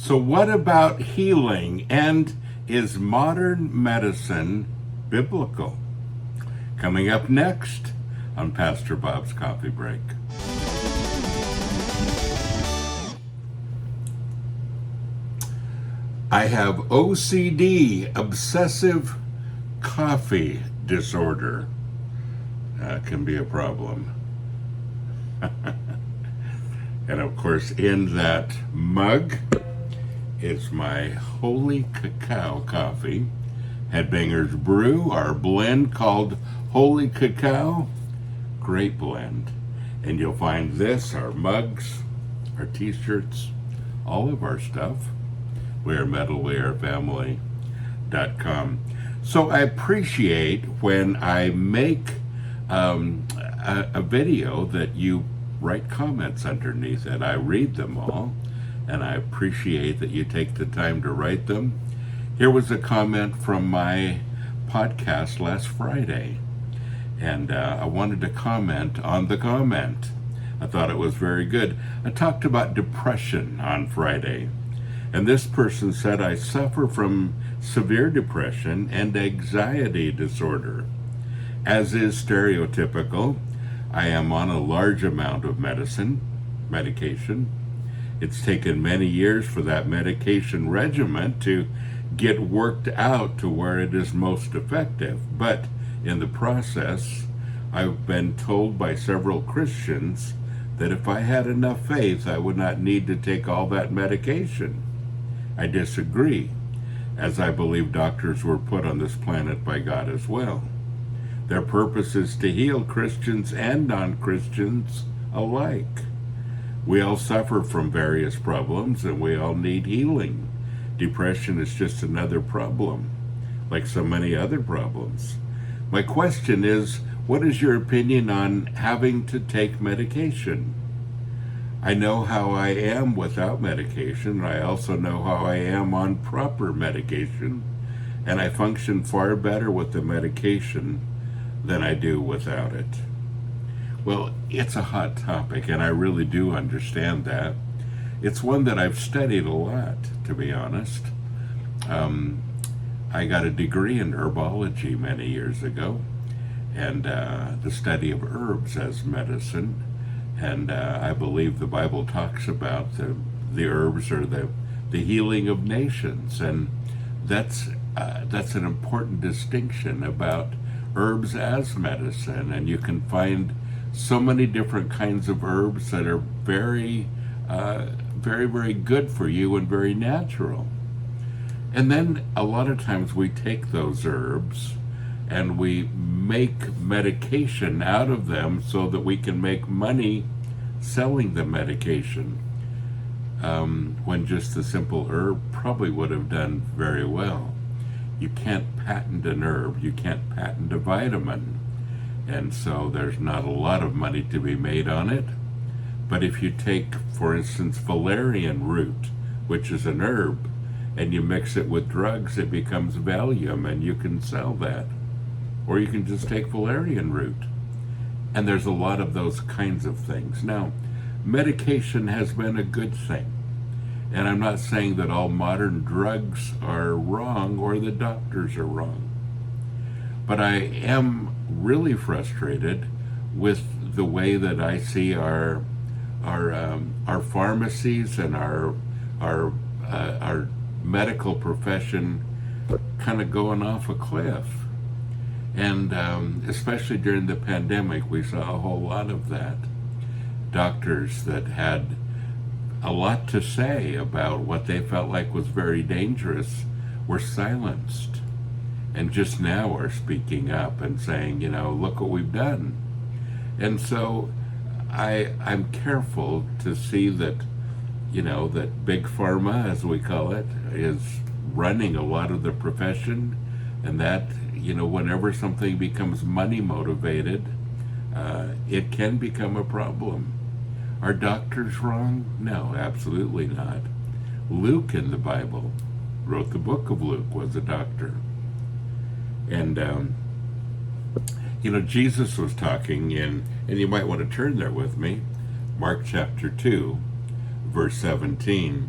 So what about healing, and is modern medicine biblical? Coming up next on Pastor Bob's Coffee Break. I have OCD, obsessive coffee disorder. Can be a problem. And of course, in that mug is my Holy Cacao coffee. Headbangers Brew, our blend called Holy Cacao. Great blend. And you'll find this, our mugs, our t-shirts, all of our stuff. WeAreMetalWeAreFamily.com. So I appreciate when I make a video that you write comments underneath it. I read them all, and I appreciate that you take the time to write them. Here was a comment from my podcast last Friday, and I wanted to comment on the comment. I thought it was very good. I talked about depression on Friday, and this person said, I suffer from severe depression and anxiety disorder. As is stereotypical, I am on a large amount of medication. It's taken many years for that medication regimen to get worked out to where it is most effective. But in the process, I've been told by several Christians that if I had enough faith, I would not need to take all that medication. I disagree, as I believe doctors were put on this planet by God as well. Their purpose is to heal Christians and non-Christians alike. We all suffer from various problems, and we all need healing. Depression is just another problem, like so many other problems. My question is, what is your opinion on having to take medication? I know how I am without medication. I also know how I am on proper medication, and I function far better with the medication than I do without it. Well, it's a hot topic, and I really do understand that. It's one that I've studied a lot, to be honest. I got a degree in herbology many years ago, and the study of herbs as medicine. And I believe the Bible talks about the herbs are the healing of nations, and that's an important distinction about herbs as medicine. And you can find so many different kinds of herbs that are very, very good for you and very natural. And then a lot of times we take those herbs and we make medication out of them so that we can make money selling the medication, when just the simple herb probably would have done very well. You can't patent an herb, you can't patent a vitamin, and so there's not a lot of money to be made on it. But if you take, for instance, valerian root, which is an herb, and you mix it with drugs, it becomes Valium, and you can sell that. Or you can just take valerian root. And there's a lot of those kinds of things. Now, medication has been a good thing. And I'm not saying that all modern drugs are wrong or the doctors are wrong. But I am really frustrated with the way that I see our pharmacies and our medical profession kind of going off a cliff. And especially during the pandemic, we saw a whole lot of that. Doctors that had a lot to say about what they felt like was very dangerous were silenced, and just now are speaking up and saying, look what we've done. And so I'm careful to see that, that big pharma, as we call it, is running a lot of the profession, and that, whenever something becomes money motivated, it can become a problem. Are doctors wrong? No, absolutely not. Luke in the Bible wrote the book of Luke, was a doctor. And, Jesus was talking in, and you might want to turn there with me, Mark chapter 2, verse 17.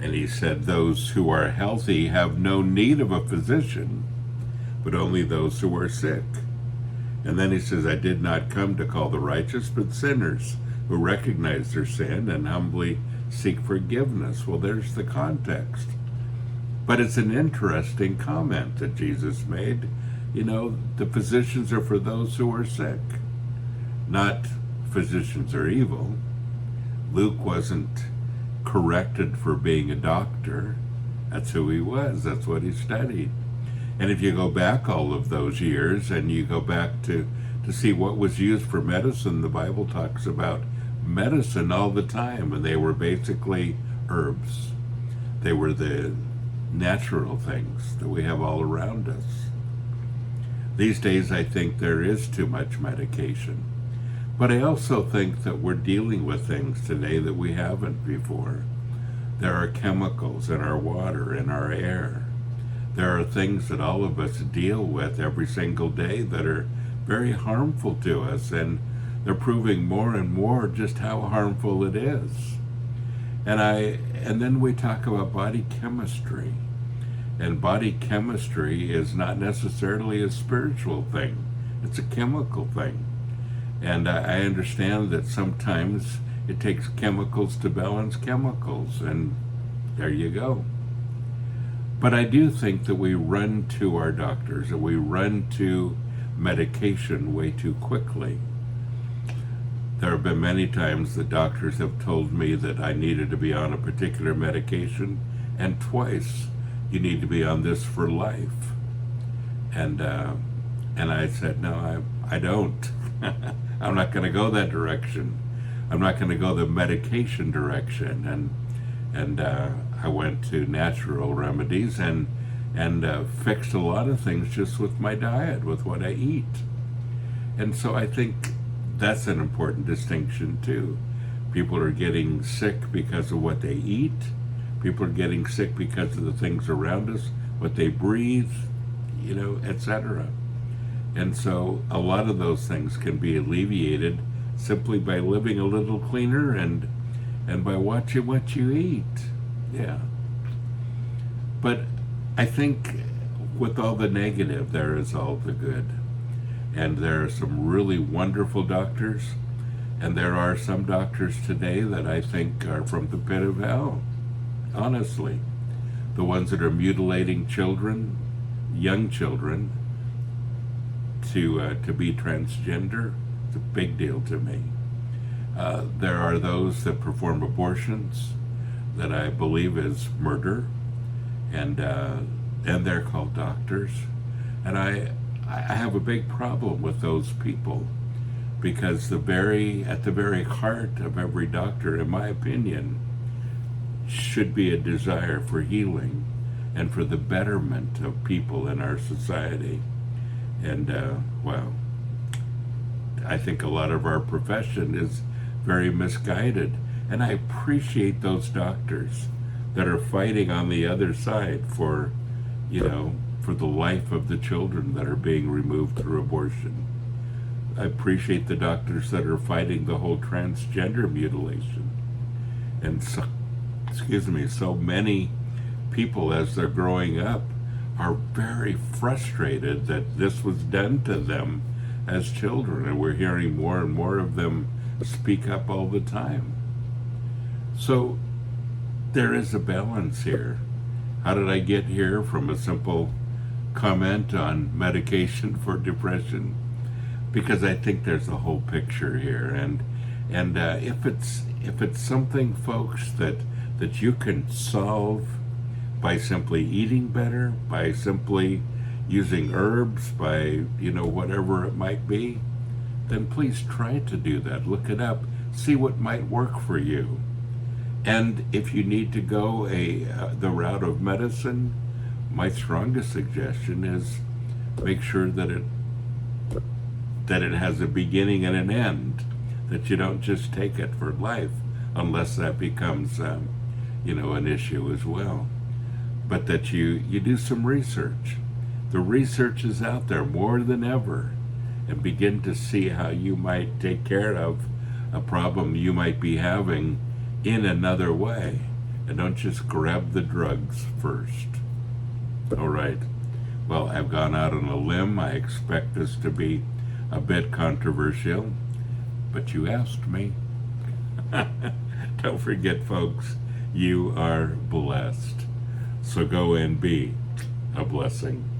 And he said, those who are healthy have no need of a physician, but only those who are sick. And then he says, I did not come to call the righteous, but sinners who recognize their sin and humbly seek forgiveness. Well, there's the context. But it's an interesting comment that Jesus made. You know, the physicians are for those who are sick, not physicians are evil. Luke wasn't corrected for being a doctor. That's who he was. That's what he studied. And if you go back all of those years and you go back to see what was used for medicine, the Bible talks about medicine all the time, and they were basically herbs. They were the natural things that we have all around us. These days, I think there is too much medication. But I also think that we're dealing with things today that we haven't before. There are chemicals in our water, in our air. There are things that all of us deal with every single day that are very harmful to us, and they're proving more and more just how harmful it is. And then we talk about body chemistry. And body chemistry is not necessarily a spiritual thing. It's a chemical thing. And I understand that sometimes it takes chemicals to balance chemicals, and there you go. But I do think that we run to our doctors, and we run to medication way too quickly. There have been many times that doctors have told me that I needed to be on a particular medication, and twice, you need to be on this for life. And I said, no, I don't. I'm not going to go that direction. I'm not going to go the medication direction. And I went to natural remedies and fixed a lot of things just with my diet, with what I eat. And so I think that's an important distinction too. People are getting sick because of what they eat. People are getting sick because of the things around us, what they breathe, etc. And so a lot of those things can be alleviated simply by living a little cleaner and by watching what you eat. Yeah. But I think with all the negative, there is all the good. And there are some really wonderful doctors, and there are some doctors today that I think are from the pit of hell, honestly. The ones that are mutilating children, young children, to be transgender, it's a big deal to me. There are those that perform abortions that I believe is murder, and they're called doctors. And I have a big problem with those people, because at the very heart of every doctor, in my opinion, should be a desire for healing and for the betterment of people in our society. And, I think a lot of our profession is very misguided. And I appreciate those doctors that are fighting on the other side for the life of the children that are being removed through abortion. I appreciate the doctors that are fighting the whole transgender mutilation. And so many people, as they're growing up, are very frustrated that this was done to them as children, and we're hearing more and more of them speak up all the time. So there is a balance here. How did I get here from a simple comment on medication for depression? Because I think there's a whole picture here, and if it's something, folks, that you can solve by simply eating better, by simply using herbs, by whatever it might be, then please try to do that. Look it up, see what might work for you. And if you need to go the route of medicine, my strongest suggestion is make sure that it has a beginning and an end, that you don't just take it for life, unless that becomes an issue as well. But that you do some research. The research is out there more than ever, and begin to see how you might take care of a problem you might be having in another way. and don't just grab the drugs first. All right. Well, I've gone out on a limb. I expect this to be a bit controversial, but you asked me. Don't forget, folks, you are blessed. So go and be a blessing.